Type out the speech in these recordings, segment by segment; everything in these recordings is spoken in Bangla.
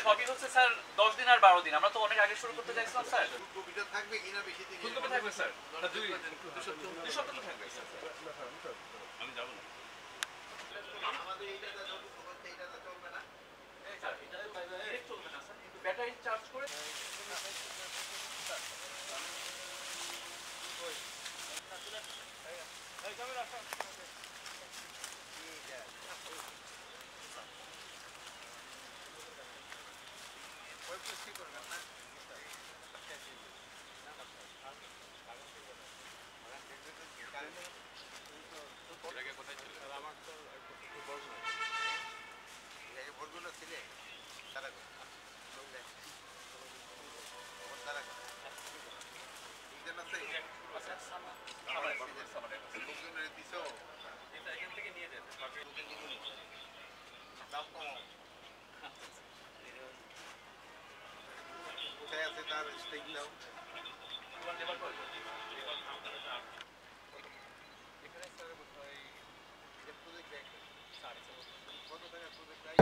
সবই হচ্ছে স্যার 10 দিন আর 12 দিন। আমরা তো অনেক আগে শুরু করতে চাইছিলাম স্যার। ফুলকপিটা থাকবে কিনা বেশি দিন? ফুলকপি থাকবে স্যার। 2 সপ্তাহ তো থাকবে স্যার। আমি যাব না। আমাদের এইটাতে চলবে না। স্যার এটা চলবে না স্যার। কিন্তু ব্যাটারি চার্জ করে এই ক্যামেরা আসো।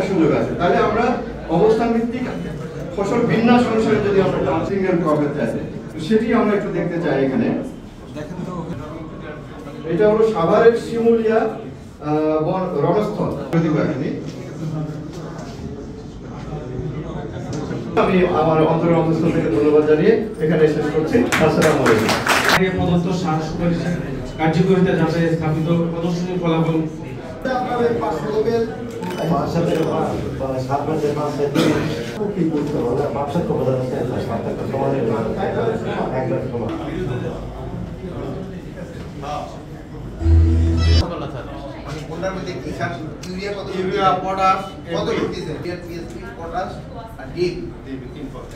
সুযোগ আছে, তাহলে আমরা অবস্থান ভিত্তিক ফসল বিন্যাস অনুসারে যদি আমরা কাউন্সিলিং এর করতে চাই, সেটি আমরা একটু দেখতে চাই। এখানে দেখেন তো, এটা হলো সাভারের শিমুলিয়া রণস্থল। আমি আমার অন্তরের অন্তঃস্থল থেকে ধন্যবাদ জানিয়ে এখানে শেষ করছি। আসসালামু আলাইকুম। প্রদত্ত সার সুপারিশ কার্যকারিতা যাচাই স্থাপিত প্রদর্শনী ফলাফল আপনাদের পাঁচশো লোকের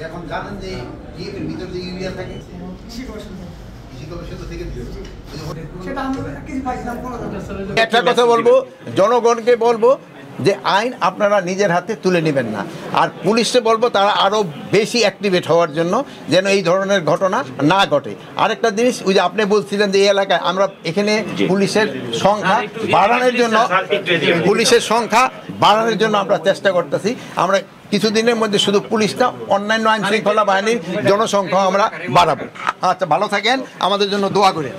এখন জানেন যে ডিএপের ভিতর যে ইউরিয়া থাকে একটা কথা বলবো, জনগণকে বলবো যে আইন আপনারা নিজের হাতে তুলে নেবেন না, আর পুলিশকে বলবো তারা আরও বেশি অ্যাক্টিভেট হওয়ার জন্য, যেন এই ধরনের ঘটনা না ঘটে। আরেকটা জিনিস, ওই যে আপনি বলছিলেন যে এই এলাকায় আমরা এখানে পুলিশের সংখ্যা বাড়ানোর জন্য আমরা চেষ্টা করতেছি। আমরা কিছুদিনের মধ্যে শুধু পুলিশটা, অন্যান্য আইন শৃঙ্খলা বাহিনীর জনসংখ্যা আমরা বাড়াবো। আচ্ছা, ভালো থাকেন, আমাদের জন্য দোয়া করেন।